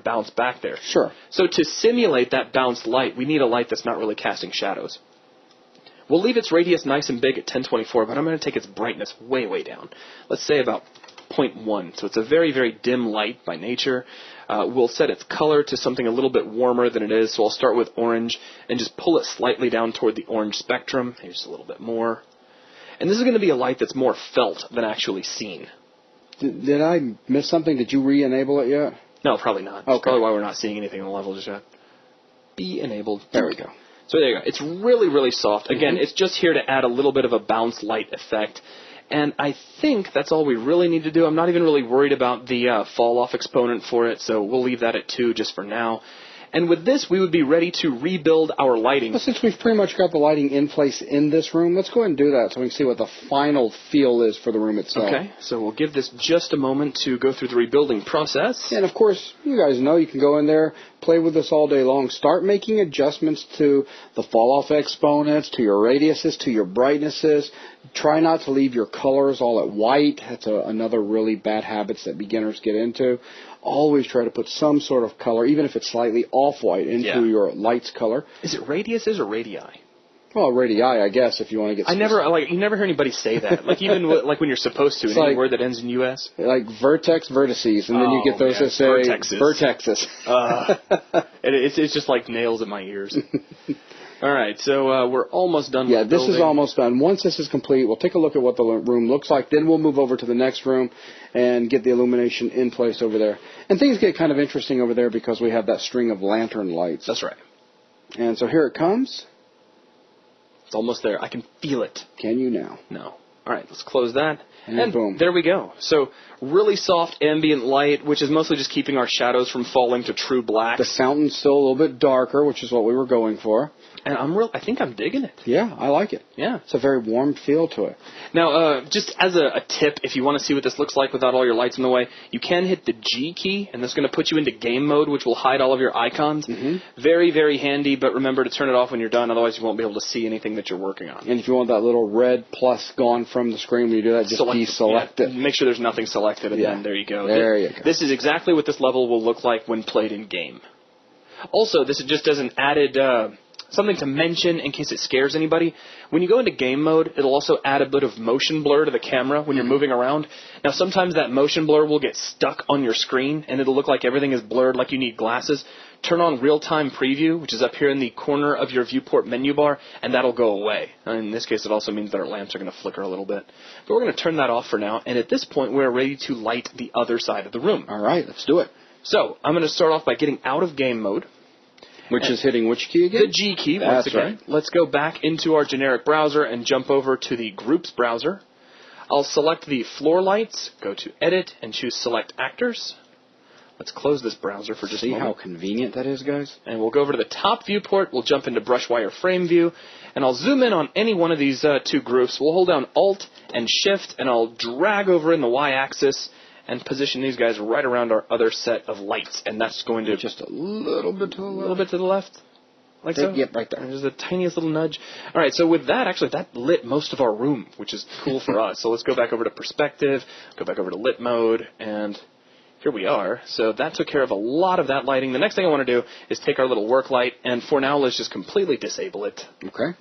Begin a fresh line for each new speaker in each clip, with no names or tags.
bounce back there.
Sure.
So to simulate that bounced light, we need a light that's not really casting shadows. We'll leave its radius nice and big at 1024, but I'm going to take its brightness way, way down. Let's say about 0.1. So it's a very, very dim light by nature. We'll set its color to something a little bit warmer than it is. So I'll start with orange and just pull it slightly down toward the orange spectrum. Maybe just a little bit more. And this is going to be a light that's more felt than actually seen.
Did I miss something? Did you re-enable it yet?
No, probably not.
Okay.
That's probably why we're not seeing anything on the level just yet. Be enabled.
There we go.
So there you go. It's really, really soft. Again, it's just here to add a little bit of a bounce light effect. And I think that's all we really need to do. I'm not even really worried about the fall-off exponent for it, so we'll leave that at 2 just for now. And with this, we would be ready to rebuild our lighting.
Well, since we've pretty much got the lighting in place in this room, let's go ahead and do that so we can see what the final feel is for the room itself.
Okay, so we'll give this just a moment to go through the rebuilding process.
And, of course, you guys know you can go in there, play with this all day long. Start making adjustments to the fall-off exponents, to your radiuses, to your brightnesses. Try not to leave your colors all at white. That's another really bad habit that beginners get into. Always try to put some sort of color, even if it's slightly off-white, into your light's color.
Is it radiuses or radii?
Well, radii, I guess, if you want to get specific.
You never hear anybody say that. Like, even like when you're supposed to, any word that ends in US.
Like vertex, vertices, and then you get those that say vertexes.
It's just like nails in my ears. All right, so we're almost done with
this is almost done. Once this is complete, we'll take a look at what the room looks like. Then we'll move over to the next room and get the illumination in place over there. And things get kind of interesting over there because we have that string of lantern lights.
That's right.
And so here it comes.
It's almost there. I can feel it.
Can you now?
No. All right, let's close that.
And boom.
There we go. So really soft ambient light, which is mostly just keeping our shadows from falling to true black.
The fountain's still a little bit darker, which is what we were going for.
And I think I'm digging it.
Yeah, I like it.
Yeah.
It's a very warm feel to it.
Now, just as a tip, if you want to see what this looks like without all your lights in the way, you can hit the G key, and that's going to put you into game mode, which will hide all of your icons. Very, very handy, but remember to turn it off when you're done, otherwise you won't be able to see anything that you're working on.
And if you want that little red plus gone from the screen when you do that, just deselect it.
Make sure there's nothing selected, and then there you go.
There you go.
This is exactly what this level will look like when played in game. Also, this is just as an added something to mention in case it scares anybody. When you go into game mode, it'll also add a bit of motion blur to the camera when you're moving around. Now, sometimes that motion blur will get stuck on your screen, and it'll look like everything is blurred, like you need glasses. Turn on real-time preview, which is up here in the corner of your viewport menu bar, and that'll go away. In this case, it also means that our lamps are going to flicker a little bit. But we're going to turn that off for now, and at this point, we're ready to light the other side of the room.
All right, let's do it.
So, I'm going to start off by getting out of game mode.
Which is hitting which key again?
The G key, once again. Right. Let's go back into our generic browser and jump over to the Groups browser. I'll select the floor lights, go to Edit, and choose Select Actors. Let's close this browser for just a moment.
See how convenient that is, guys?
And we'll go over to the top viewport. We'll jump into Brush Wire Frame View, and I'll zoom in on any one of these two groups. We'll hold down Alt and Shift, and I'll drag over in the Y-axis and position these guys right around our other set of lights. And that's going to
just a little bit to the left.
A little bit to the left? Like so?
Yep, right there.
There's the tiniest little nudge. All right, so with that, actually, that lit most of our room, which is cool for us. So let's go back over to Perspective, go back over to Lit Mode, and here we are. So that took care of a lot of that lighting. The next thing I want to do is take our little work light, and for now, let's just completely disable it.
Okay.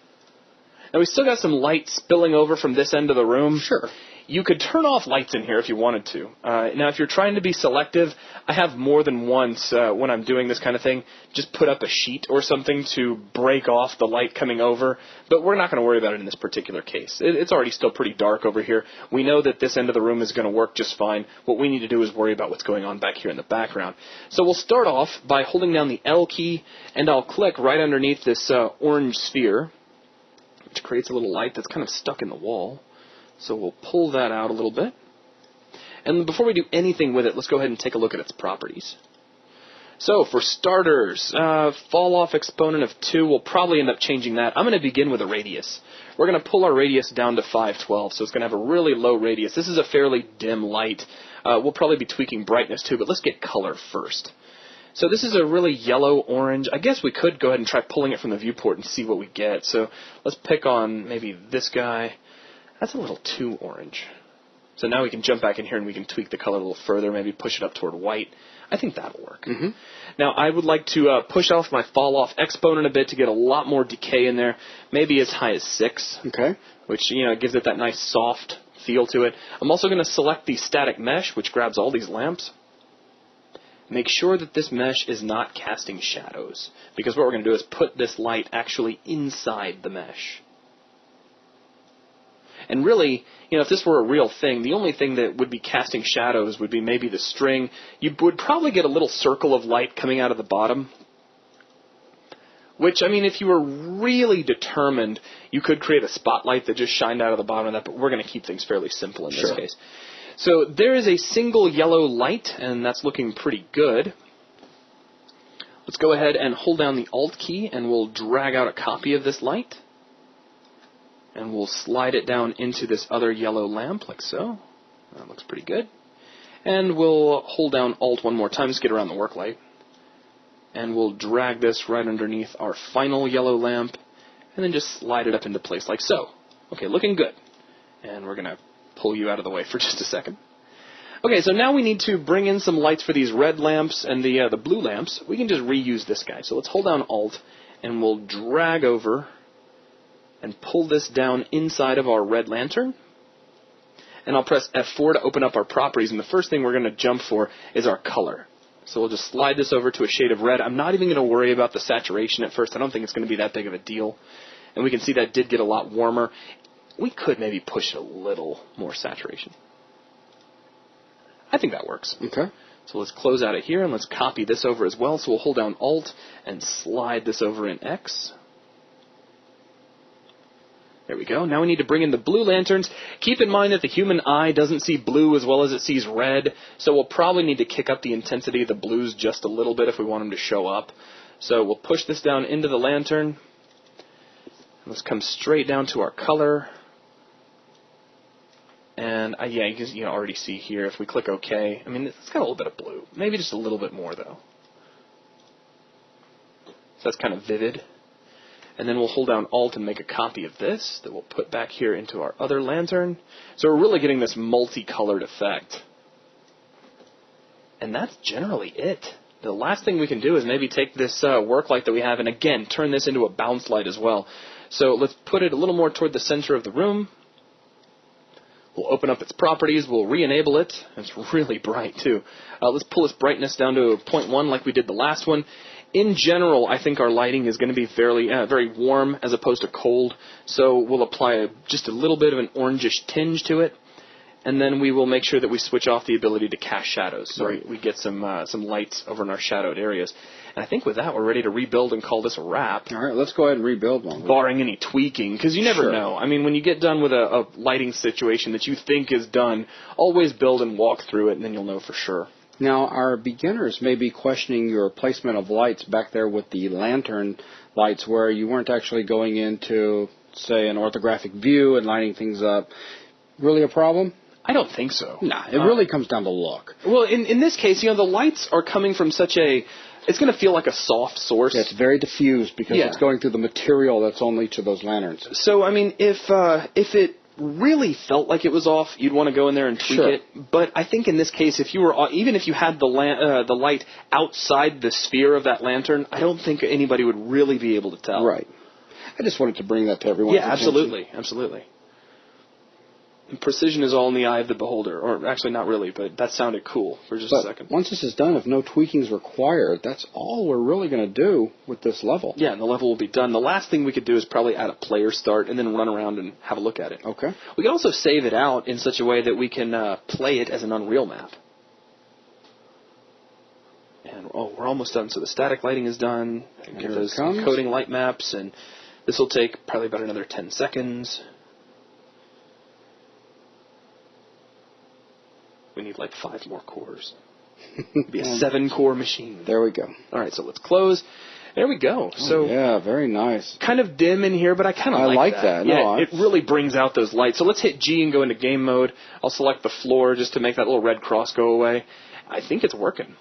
Now, we still got some light spilling over from this end of the room.
Sure.
You could turn off lights in here if you wanted to. Now, if you're trying to be selective, I have more than once when I'm doing this kind of thing, just put up a sheet or something to break off the light coming over. But we're not going to worry about it in this particular case. It's already still pretty dark over here. We know that this end of the room is going to work just fine. What we need to do is worry about what's going on back here in the background. So we'll start off by holding down the L key, and I'll click right underneath this orange sphere, which creates a little light that's kind of stuck in the wall. So we'll pull that out a little bit. And before we do anything with it, let's go ahead and take a look at its properties. So for starters, fall-off exponent of 2, we'll probably end up changing that. I'm going to begin with a radius. We're going to pull our radius down to 512, so it's going to have a really low radius. This is a fairly dim light. We'll probably be tweaking brightness too, but let's get color first. So this is a really yellow-orange. I guess we could go ahead and try pulling it from the viewport and see what we get. So let's pick on maybe this guy. That's a little too orange. So now we can jump back in here and we can tweak the color a little further, maybe push it up toward white. I think that'll work.
Mm-hmm.
Now, I would like to push off my fall-off exponent a bit to get a lot more decay in there, maybe as high as 6,
Okay.
which, gives it that nice soft feel to it. I'm also going to select the static mesh, which grabs all these lamps. Make sure that this mesh is not casting shadows, because what we're going to do is put this light actually inside the mesh. And really, if this were a real thing, the only thing that would be casting shadows would be maybe the string. You would probably get a little circle of light coming out of the bottom, which, if you were really determined, you could create a spotlight that just shined out of the bottom of that, but we're going to keep things fairly simple in this case. So there is a single yellow light, and that's looking pretty good. Let's go ahead and hold down the Alt key, and we'll drag out a copy of this light. And we'll slide it down into this other yellow lamp, like so. That looks pretty good. And we'll hold down Alt one more time, just get around the work light. And we'll drag this right underneath our final yellow lamp, and then just slide it up into place, like so. Okay, looking good. And we're going to pull you out of the way for just a second. Okay, so now we need to bring in some lights for these red lamps and the blue lamps. We can just reuse this guy. So let's hold down Alt, and we'll drag over and pull this down inside of our red lantern. And I'll press F4 to open up our properties, and the first thing we're going to jump for is our color. So we'll just slide this over to a shade of red. I'm not even going to worry about the saturation at first. I don't think it's going to be that big of a deal. And we can see that did get a lot warmer. We could maybe push a little more saturation. I think that works.
Okay.
So let's close out of here, and let's copy this over as well. So we'll hold down Alt and slide this over in X. There we go. Now we need to bring in the blue lanterns. Keep in mind that the human eye doesn't see blue as well as it sees red, so we'll probably need to kick up the intensity of the blues just a little bit if we want them to show up. So we'll push this down into the lantern. Let's come straight down to our color. And yeah, you can already see here, if we click OK, it's got a little bit of blue. Maybe just a little bit more, though. So that's kind of vivid. And then we'll hold down Alt and make a copy of this that we'll put back here into our other lantern. So we're really getting this multicolored effect. And that's generally it. The last thing we can do is maybe take this work light that we have and, again, turn this into a bounce light as well. So let's put it a little more toward the center of the room. We'll open up its properties. We'll re-enable it. It's really bright, too. Let's pull its brightness down to 0.1 like we did the last one. In general, I think our lighting is going to be very warm as opposed to cold. So we'll apply just a little bit of an orangish tinge to it. And then we will make sure that we switch off the ability to cast shadows. So we get some lights over in our shadowed areas. And I think with that, we're ready to rebuild and call this a wrap.
All right, let's go ahead and rebuild one.
Barring any tweaking, because you never know. When you get done with a lighting situation that you think is done, always build and walk through it, and then you'll know for sure.
Now, our beginners may be questioning your placement of lights back there with the lantern lights where you weren't actually going into, say, an orthographic view and lining things up. Really a problem?
I don't think so.
Nah, it really comes down to look.
Well, in this case, the lights are coming from such a... It's going to feel like a soft source.
Yeah, it's very diffused because it's going through the material that's on each of those lanterns.
So, if it really felt like it was off, you'd want to go in there and tweak it. But I think in this case, even if you had the light outside the sphere of that lantern, I don't think anybody would really be able to tell. Right.
I just wanted to bring that to everyone's attention.
Absolutely. Absolutely. Precision is all in the eye of the beholder. Or actually, not really, but that sounded cool for just a second.
Once this is done, if no tweaking is required, that's all we're really going to do with this level.
Yeah, and the level will be done. The last thing we could do is probably add a player start and then run around and have a look at it.
Okay.
We can also save it out in such a way that we can play it as an Unreal map. And we're almost done. So the static lighting is done. Get those encoding light maps, and this will take probably about another 10 seconds. We need like 5 more cores. It'd be a 7-core machine.
There we go.
All right, so let's close. There we go. So
yeah, very nice.
Kind of dim in here, but I kind of like that.
No,
it really brings out those lights. So let's hit G and go into game mode. I'll select the floor just to make that little red cross go away. I think it's working.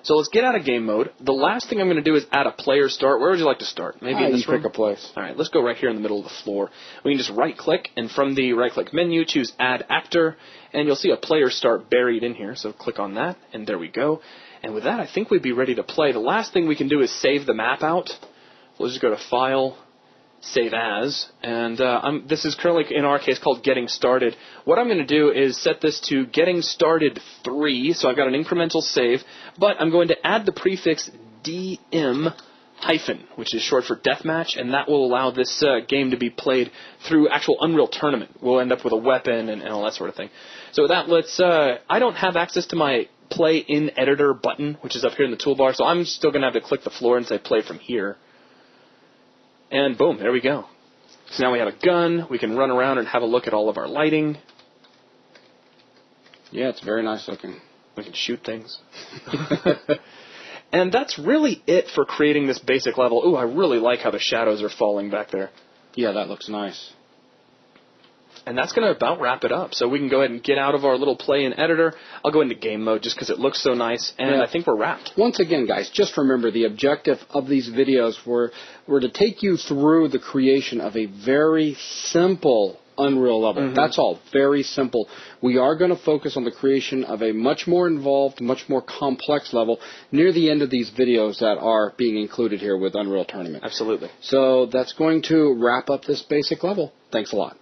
So let's get out of game mode. The last thing I'm going to do is add a player start. Where would you like to start? Maybe in this room?
Pick a place.
All right, let's go right here in the middle of the floor. We can just right-click, and from the right-click menu, choose Add Actor, and you'll see a player start buried in here. So click on that, and there we go. And with that, I think we'd be ready to play. The last thing we can do is save the map out. We'll just go to File, Save As, and this is currently, in our case, called Getting Started. What I'm going to do is set this to Getting Started 3, so I've got an incremental save, but I'm going to add the prefix DM-, which is short for Deathmatch, and that will allow this game to be played through actual Unreal Tournament. We'll end up with a weapon and all that sort of thing. So with that, let's, I don't have access to my Play in Editor button, which is up here in the toolbar, so I'm still going to have to click the floor and say Play from here. And boom, there we go. So now we have a gun. We can run around and have a look at all of our lighting.
Yeah, it's very nice looking.
We can shoot things. And that's really it for creating this basic level. Ooh, I really like how the shadows are falling back there.
Yeah, that looks nice.
And that's going to about wrap it up. So we can go ahead and get out of our little play in editor. I'll go into game mode just because it looks so nice, and I think we're wrapped.
Once again, guys, just remember the objective of these videos were to take you through the creation of a very simple Unreal level. That's all. Very simple. We are going to focus on the creation of a much more involved, much more complex level near the end of these videos that are being included here with Unreal Tournament.
Absolutely.
So that's going to wrap up this basic level. Thanks a lot.